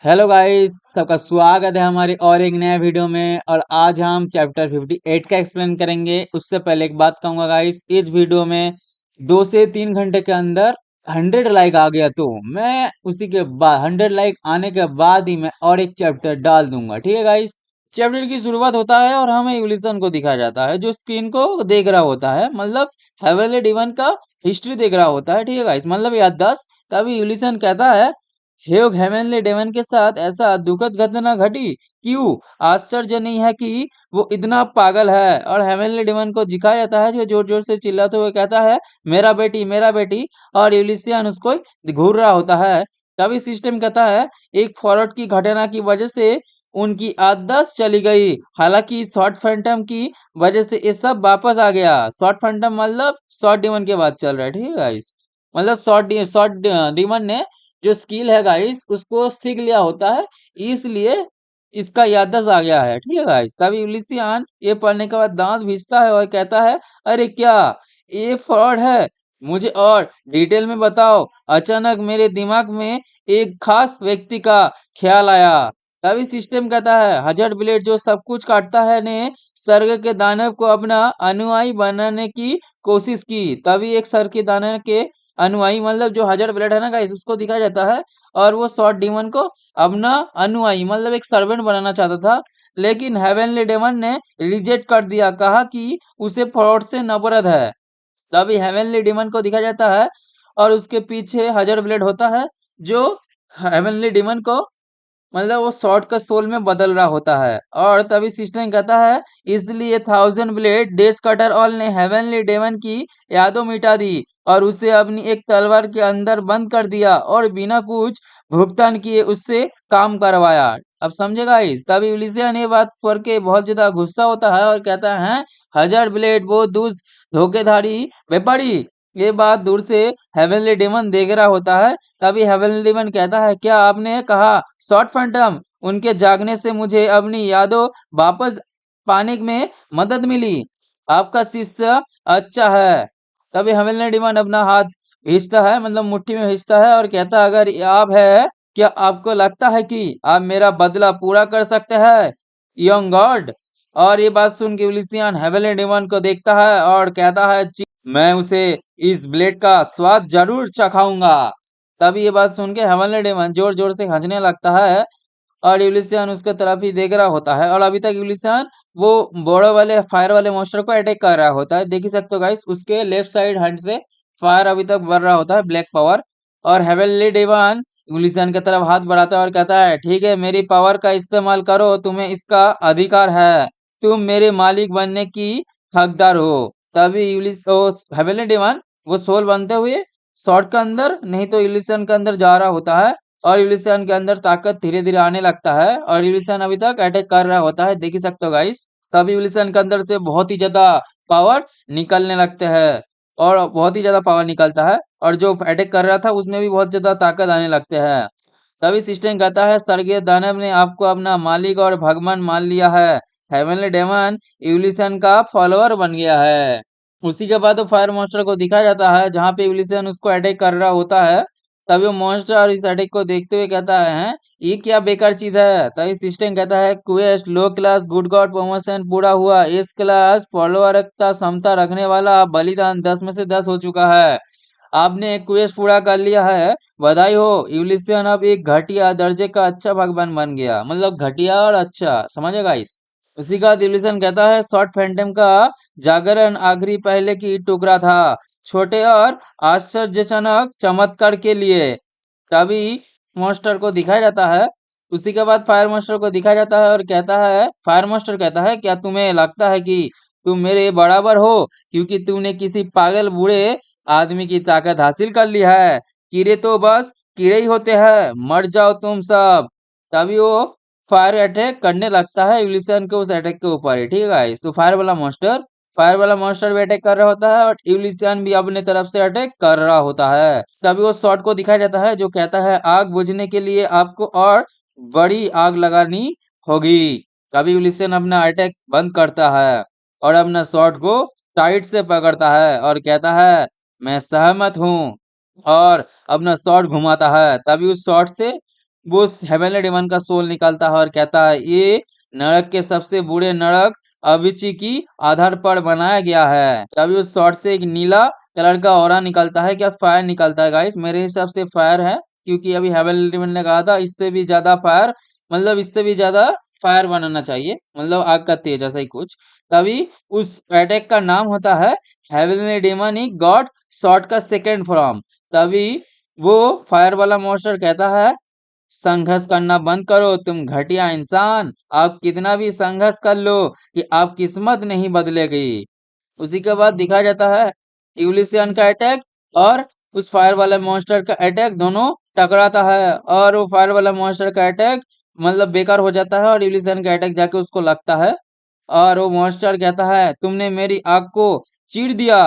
Hello guys, सबका स्वागत है हमारे और एक नया वीडियो में। और आज हम चैप्टर 58 का एक्सप्लेन करेंगे। उससे पहले एक बात कहूंगा गाइस, इस वीडियो में 2 से 3 घंटे के अंदर 100 लाइक आ गया तो मैं उसी के बाद 100 लाइक आने के बाद ही मैं और एक चैप्टर डाल दूंगा। ठीक है गाइस। चैप्टर की शुरुआत होता है और हमें इवोल्यूशन को दिखाया जाता है, जो स्क्रीन को देख रहा होता है, मतलब हेवनली डिवन का हिस्ट्री देख रहा होता है। ठीक है गाइस, मतलब याददाश्त। तभी इवोल्यूशन कहता है, ह्यूग हेमनली डेवन के साथ ऐसा दुखद घटना घटी। क्यों? आश्चर्य नहीं है कि वो इतना पागल है। और हेमनली डेवन को दिखाया जाता है जो जोर जोर से चिल्लाते हुए कहता है, मेरा बेटी मेरा बेटी। और यूलिसियन उसको घूर रहा होता है। तभी सिस्टम कहता है, एक फॉरवर्ड की घटना की वजह से उनकी आदत चली गई। हालांकि शॉर्ट फैंटम की वजह से ये सब वापस आ गया। शॉर्ट फैंटम मतलब शॉर्ट डिमन के बाद चल रहा है। ठीक है गाइस, मतलब शॉर्ट डिमन ने जो स्किल है गाइस उसको सीख लिया होता है, इसलिए इसका याददाश्त आ गया है। ठीक है गाइस। तभी यूलिसियन ये पढ़ने के बाद दांत भींचता है और कहता है, अरे क्या ये फ्रॉड है? मुझे और डिटेल में बताओ। अचानक मेरे दिमाग में एक खास व्यक्ति का ख्याल आया। तभी सिस्टम कहता है, हजर ब्लेड जो सब कुछ काटता है ने सर्ग के दानव को अपना अनुयायी बनाने की कोशिश की। तभी एक सर के दानव के अनुयायी, मतलब जो हजर ब्लेड है ना गाइस, उसको दिखाया जाता है। और वो शॉर्ट डीमन को अपना अनुयायी, मतलब एक सर्वेंट बनाना चाहता था। लेकिन हेवनली डेमन ने रिजेक्ट कर दिया, कहा कि उसे फ्रॉड से नफरत है। तभी हेवनली डीमन को दिखाया जाता है और उसके पीछे हजर ब्लेड होता है, जो हेवनली डीमन को, मतलब वो शॉर्ट का सोल में बदल रहा होता है। और तभी सिस्टम कहता है, इसलिए थाउजेंड ब्लेड डेस कटर ऑल ने हेवनली डेमन की यादों मिटा दी और उसे अपनी एक तलवार के अंदर बंद कर दिया और बिना कुछ भुगतान किए उससे काम करवाया। अब समझेगा इस। तभी यूलिसियन ये बात पढ़ के बहुत ज्यादा गुस्सा होता है और कहता है, हजार ब्लेड वो धोखेधारी व्यापारी। ये बात दूर से हेवनली डेमन देख रहा होता है। तभी हेवनली डेमन कहता है, क्या आपने कहा शॉर्ट फैंटम? उनके जागने से मुझे अपनी यादों वापस पाने में मदद मिली। आपका शिष्य अच्छा है। तभी हेवनली डेमन अपना हाथ खींचता है, मतलब मुट्ठी में खींचता है और कहता है, अगर ये आप है, क्या आपको लगता है कि आप मेरा बदला पूरा कर सकते हैं, यंग गॉड? और ये बात सुन के यूलिसियन हेवनली डेमन को देखता है और कहता है, मैं उसे इस ब्लेड का स्वाद जरूर चखाऊंगा। तभी ये बात सुन के हेवनली डेमन जोर जोर से हंसने लगता है और यूलिसियन उसके तरफ ही देख रहा होता है। और अभी तक यूलिसियन वो बड़े वाले फायर वाले मॉन्स्टर को अटैक कर रहा होता है। देख ही सकते हो गाइस, उसके लेफ्ट साइड हैंड से फायर अभी तक बढ़ रहा होता है, ब्लैक पावर। और हेवनली डेमन यूलिसियन की तरफ हाथ बढ़ाता है और कहता है, ठीक है, मेरी पावर का इस्तेमाल करो, तुम्हें इसका अधिकार है। तुम मेरे मालिक बनने की हकदार हो। तभी हेवनली डेमन वो सोल बनते हुए शॉर्ट के अंदर, नहीं तो इल्यूशन के अंदर जा रहा होता है। और इल्यूशन के अंदर ताकत धीरे धीरे आने लगता है और इल्यूशन अभी तक अटैक कर रहा होता है, देख ही सकते हो गाइस। तभी इल्यूशन के अंदर से बहुत ही ज्यादा पावर निकलने लगते हैं और बहुत ही ज्यादा पावर निकलता है। और जो अटैक कर रहा था उसमें भी बहुत ज्यादा ताकत आने लगते हैं। तभी सिस्टम कहता है, स्वर्गीय दानव ने आपको अपना मालिक और भगवान मान लिया है। हेवनली डेमन इवोल्यूशन का फॉलोअर बन गया है। उसी के बाद वो फायर मॉन्स्टर को दिखाया जाता है, जहाँ पे इवोल्यूशन उसको अटैक कर रहा होता है। तभी वो मॉन्स्टर इस अटैक को देखते हुए कहता है, "हैं? ये क्या बेकार चीज है?" तभी सिस्टम कहता है, क्वेस्ट लो क्लास गुड गॉड प्रमोशन पूरा हुआ। इस क्लास फॉलोअर का क्षमता रखने वाला बलिदान 10 में से 10 हो चुका है। आपने एक क्वेस्ट पूरा कर लिया है, बधाई हो। यूलिसियन अब एक घटिया दर्जे का अच्छा भगवान बन गया, मतलब घटिया और अच्छा, समझेगा इस। उसी का यूलिसियन कहता है, शॉर्ट फैंटम का जागरण आखिरी पहले की टुकड़ा था, छोटे और आश्चर्यजनक चमत्कार के लिए। तभी मॉन्स्टर को दिखाया जाता है। उसी के बाद फायर मास्टर को दिखाया जाता है और कहता है, फायर मास्टर कहता है, क्या तुम्हें लगता है कि तुम मेरे बराबर हो, क्योंकि तुमने किसी पागल बूढ़े आदमी की ताकत हासिल कर ली है? कीड़े तो बस कीड़े ही होते हैं, मर जाओ तुम सब। तभी वो फायर अटैक करने लगता है यूलिसन के उस अटैक के ऊपर ही। ठीक है गाइस, तो फायर वाला मॉन्स्टर भी अटैक कर रहा होता है और यूलिसियन भी अपने तरफ से अटैक कर रहा होता है। तभी वो शॉट को दिखाया जाता है, जो कहता है, आग बुझने के लिए आपको और बड़ी आग लगानी होगी। तभी यूलिसियन अपना अटैक बंद करता है और अपना शॉट को टाइट से पकड़ता है और कहता है, मैं सहमत हूँ। और अपना शॉट घुमाता है। तभी उस शॉट से वो हेवनली डेमन का सोल निकालता है और कहता है ये नरक के सबसे बुरे नरक अविची की आधार पर बनाया गया है। तभी उस शॉट से एक नीला कलर का ऑरा निकलता है, क्या फायर निकलता है गाइस, मेरे हिसाब से फायर है, क्योंकि अभी हेवनली डेमन ने कहा था इससे भी ज्यादा फायर, मतलब इससे भी ज्यादा फायर बनाना चाहिए, मतलब आग का तेज ऐसा ही कुछ। तभी उस अटैक का नाम होता है हेवनली डेमन ही गॉड शॉट का सेकेंड फॉर्म। तभी वो फायर वाला मॉन्स्टर कहता है संघर्ष करना बंद करो तुम घटिया इंसान, आप कितना भी संघर्ष कर लो कि आप किस्मत नहीं बदलेगी। उसी के बाद दिखाया जाता है यूलिसियन का अटैक और उस फायर वाले मॉन्स्टर का अटैक, दोनों टकराता है और वो फायर वाला मॉन्स्टर का अटैक मतलब बेकार हो जाता है और यूलिसियन का अटैक जाके उसको लगता है और वो मॉन्स्टर कहता है तुमने मेरी आग को चीर दिया।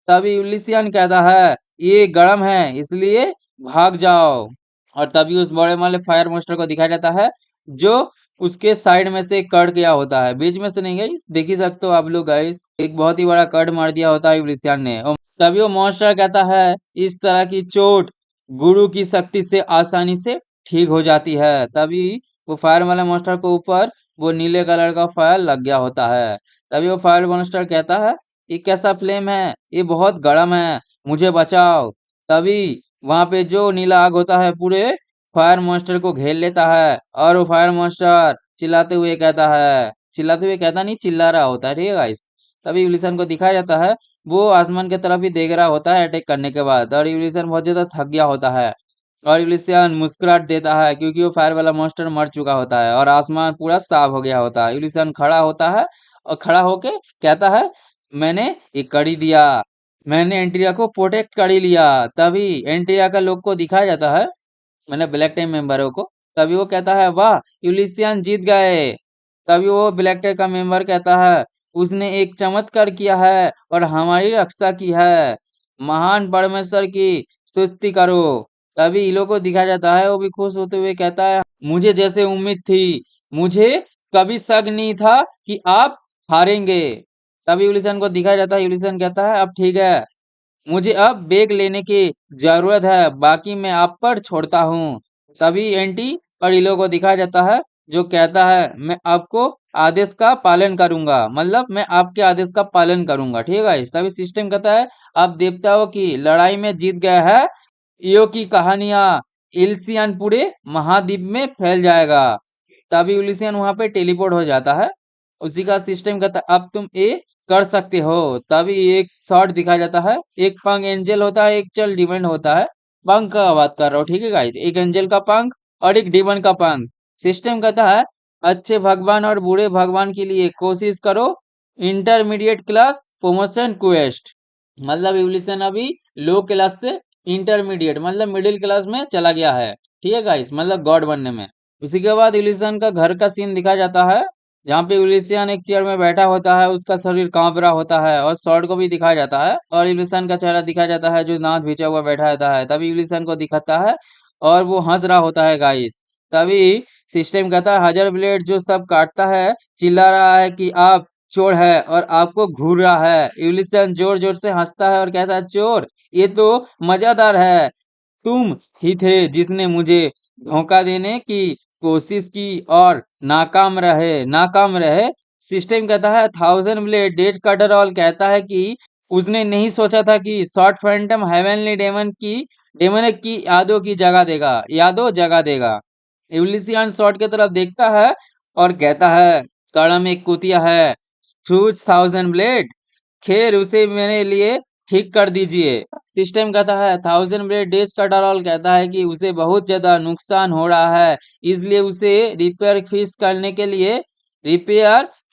तभी यूलिसियन कहता है ये गर्म है इसलिए भाग जाओ। और तभी उस बड़े वाले फायर मॉन्स्टर को दिखाया जाता है जो उसके साइड में से कट गया होता है, बीच में से नहीं गई, देख ही सकते हो आप लोग गाइस, एक बहुत ही बड़ा कट मार दिया होता है यूलिसियन ने। और तभी वो मॉन्स्टर कहता है इस तरह की चोट गुरु की शक्ति से आसानी से ठीक हो जाती है। तभी वो फायर वाले मॉन्स्टर को ऊपर वो नीले कलर का फायर लग गया होता है। तभी वो फायर मॉन्स्टर कहता है ये कैसा फ्लेम है, ये बहुत गर्म है, मुझे बचाओ। तभी वहां पे जो नीला आग होता है पूरे फायर मॉन्स्टर को घेर लेता है और वो फायर मॉन्स्टर चिल्लाते हुए कहता नहीं, चिल्ला रहा होता है, ठीक है गाइस। तभी यूलिसन को दिखाया जाता है वो आसमान की तरफ ही देख रहा होता है अटैक करने के बाद, और यूलिसन बहुत ज्यादा थक गया होता है और यूलिसन मुस्कुराहट देता है क्योंकि वो फायर वाला मॉन्स्टर मर चुका होता है और आसमान पूरा साफ हो गया होता है। यूलिसन खड़ा होता है और खड़ा होके कहता है मैंने ये कर ही दिया, मैंने एंट्रिया को प्रोटेक्ट कर ही लिया। तभी एंट्रिया का लोग को दिखाया जाता है, मैंने ब्लैक टाइम मेंबरों को। तभी वो कहता है वाह यूलिसियन जीत गए। तभी वो ब्लैक टाइम का मेंबर कहता है उसने एक चमत्कार किया है और हमारी रक्षा की है, महान परमेश्वर की स्तुति करो। तभी इन लोग को दिखाया जाता है वो भी खुश होते हुए कहता है मुझे जैसे उम्मीद थी, मुझे कभी शक नहीं था कि आप हारेंगे। तभी यूलिसन को दिखाया जाता है, यूलिसन कहता है अब ठीक है, मुझे अब बेग लेने की जरूरत है, बाकी मैं आप पर छोड़ता हूँ। तभी एंटी और इलो को दिखाया जाता है जो कहता है मैं आपको आदेश का पालन करूंगा, मतलब मैं आपके आदेश का पालन करूंगा, ठीक है। तभी सिस्टम कहता है आप देवताओं की लड़ाई में जीत गया है, ईओ की कहानियां इल्सियन पूरे महाद्वीप में फैल जाएगा। तभी यूलिसियन वहां पे टेलीपोर्ट हो जाता है। उसी का सिस्टम कहता है अब तुम ये कर सकते हो। तभी एक शॉट दिखाया जाता है, एक पंख एंजल होता है, एक चल डिमंड होता है, पंख का बात कर रहा हूँ, ठीक है गाइस, एक एंजल का पंख और एक डिमंड का पंख। सिस्टम कहता है अच्छे भगवान और बुरे भगवान के लिए कोशिश करो, इंटरमीडिएट क्लास प्रमोशन क्वेस्ट, मतलब इवोल्यूशन अभी लो क्लास से इंटरमीडिएट मतलब मिडिल क्लास में चला गया है, ठीक है गाइस, मतलब गॉड बनने में। उसी के बाद इवोल्यूशन का घर का सीन दिखाया जाता है जहाँ पे इवोल्यूशन एक चेयर में बैठा होता है, उसका शरीर कांप रहा होता है और शॉर्ट को भी दिखाया जाता है और इवोल्यूशन का चेहरा दिखाया जाता है जो दांत भिंचा हुआ बैठा रहता है। तभी इवोल्यूशन को दिखाता है और वो हंस रहा होता है गाइस। तभी सिस्टम कहता है हजर ब्लेड जो सब काटता है चिल्ला रहा है कि आप चोर है और आपको घूर रहा है। यूलिसन जोर जोर से हंसता है और कहता है चोर ये तो मजादार है, तुम ही थे जिसने मुझे धोखा देने की कोशिश की और नाकाम रहे। सिस्टम कहता है थाउजेंड ब्लेड डेज कटरऑल कहता है कि उसने नहीं सोचा था कि शॉर्ट फैंटम हेवनली डेमन की यादों जगा देगा। यूलिसियन शॉर्ट की तरफ देखता है और कहता है कड़म एक कुतिया है, शूज थाउजेंड ब्लेड, खैर उसे मेरे लिए ठीक कर दीजिए। सिस्टम कहता है थाउजेंड ब्लेड डेज कटरऑल कहता है कि उसे बहुत ज्यादा नुकसान हो रहा है, इसलिए उसे रिपेयर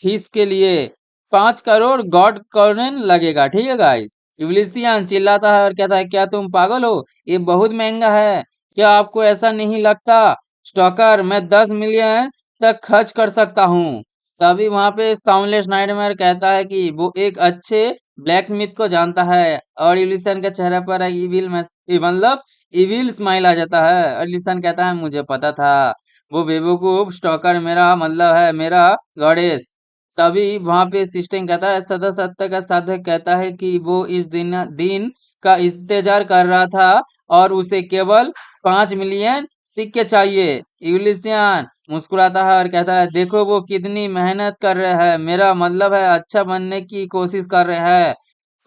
फीस के लिए 5 करोड़ गॉड कॉर्नन लगेगा, ठीक है गाइस। यूलिसियन चिल्लाता है और कहता है क्या तुम पागल हो, ये बहुत महंगा है, क्या आपको ऐसा नहीं लगता स्टॉकर, मैं 10 मिलियन तक खर्च कर सकता हूँ। तभी वहां पे साउंडलेस नाइटमेयर कहता है कि वो एक अच्छे ब्लैक स्मिथ को जानता है और यूलिसन के चेहरे पर एक मतलब इविल स्माइल आ जाता है और यूलिसन कहता है मुझे पता था, वो बेवकूफ स्टॉकर मेरा मतलब है मेरा गॉडेस। तभी वहां पे सिस्टम कहता है सदा सत्य का साधक कहता है कि वो इस दिन का इंतजार कर रहा था और उसे केवल 5 मिलियन सीख के चाहिए। यूलिसियन मुस्कुराता है और कहता है देखो वो कितनी मेहनत कर रहे हैं, मेरा मतलब है अच्छा बनने की कोशिश कर रहे हैं।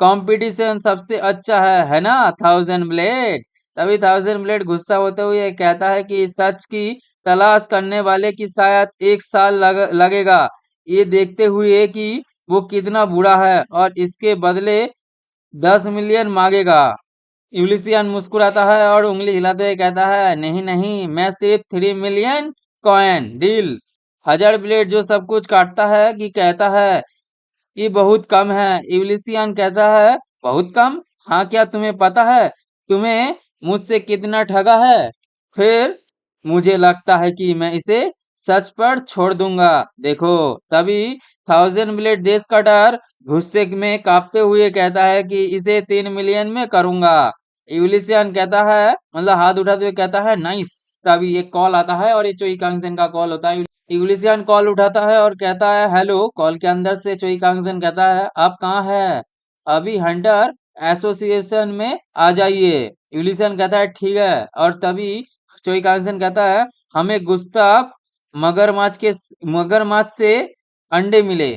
कंपटीशन सबसे अच्छा है ना 1000 ब्लेड। तभी 1000 ब्लेड गुस्सा होते हुए कहता है कि सच की तलाश करने वाले की शायद 1 साल लगेगा, ये देखते हुए कि वो कितना बुरा है और इसके बदले 10 मिलियन मांगेगा। यूलिसियन मुस्कुराता है और उंगली हिलाते हुए कहता है नहीं नहीं, मैं सिर्फ 3 मिलियन कॉइन डील। 1000 ब्लेड जो सब कुछ काटता है कि कहता है ये बहुत कम है। यूलिसियन कहता है बहुत कम? हाँ, क्या तुम्हें पता है तुम्हें मुझसे कितना ठगा है? फिर मुझे लगता है कि मैं इसे सच पर छोड़ दूंगा। देखो, तभी 1000 ब्लेड देश का डर गुस्से में कांपते हुए कहता है कि इसे 3 मिलियन में करूंगा। यूलिसियन कहता है, मतलब हाथ उठाते हुए कहता है नाइस। तभी एक कॉल आता है और ये चोई कांगसेन का कॉल होता है। यूलिसियन कॉल उठाता है और कहता है हेलो। कॉल के अंदर से चोई कांगसेन कहता है आप कहाँ है? अभी हंटर एसोसिएशन में आ जाइए। यूलिसियन कहता है ठीक है। और तभी चोई कांगसेन कहता है हमें गुस्ताव मगरमच्छ से अंडे मिले।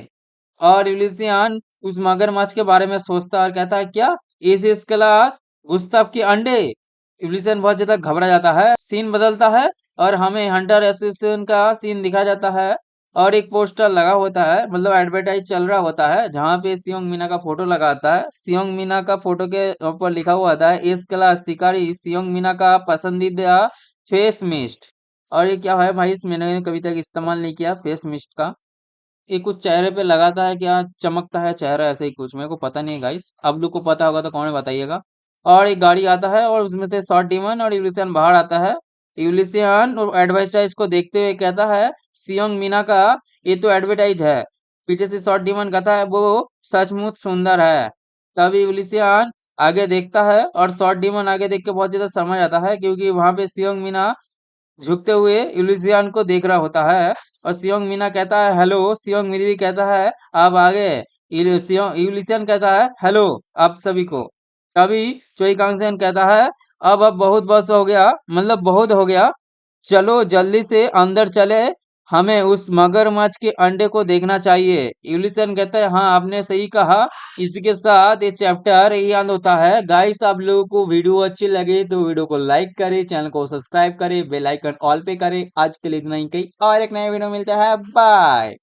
और यूलिसियन उस मगरमच्छ के बारे में सोचता है और कहता है क्या इस क्लास गुस्ताव के अंडे? यूलिसियन बहुत ज्यादा घबरा जाता है। सीन बदलता है और हमें हंटर एसोसिएशन का सीन दिखाया जाता है और एक पोस्टर लगा होता है, मतलब एडवर्टाइज चल रहा होता है जहाँ पे सियोंग मीना का फोटो लगा आता है। सियोंग मीना का फोटो के ऊपर लिखा हुआ होता है इस क्लास शिकारी सियोंग मीना का पसंदीदा फेस मिस्ट। और ये क्या है भाई, इस मैंने कभी तक इस्तेमाल नहीं किया फेस मिस्ट का। ये कुछ चेहरे पे लगाता है क्या, चमकता है चेहरा ऐसे ही कुछ, मेरे को पता नहीं गाइस। आप लोग को पता होगा तो कमेंट बताइएगा। और एक गाड़ी आता है और उसमें से शॉर्ट डीमन और यूलिसियन बाहर आता है। यूलिसियन एडवर्टाइज को देखते हुए कहता है सियोंग मीना का ये तो एडवर्टाइज है। पीछे से शॉर्ट डीमन कहता है वो सचमुच सुंदर है। तभी यूलिसियन आगे देखता है और शॉर्ट डीमन आगे देख के बहुत ज्यादा समझ आता है क्योंकि वहां पे सियोंग मीना झुकते हुए यूलिसियन को देख रहा होता है। और सियोंग मीना कहता है हेलो। सियोंग मीना भी कहता है आप आगे। यूलिसियन कहता है हेलो आप सभी को। तभी चोई कांगसेन कहता है अब बहुत बस हो गया, मतलब बहुत हो गया, चलो जल्दी से अंदर चले, हमें उस मगरमच्छ के अंडे को देखना चाहिए। यूलिसन कहता है हाँ आपने सही कहा। इसी के साथ ये चैप्टर यही अंत होता है। गाइस आप लोगों को वीडियो अच्छी लगे तो वीडियो को लाइक करें, चैनल को सब्सक्राइब करें, बेल आइकन ऑल पे करें। आज के लिए इतना ही, कहीं और एक नए वीडियो मिलता है। बाय।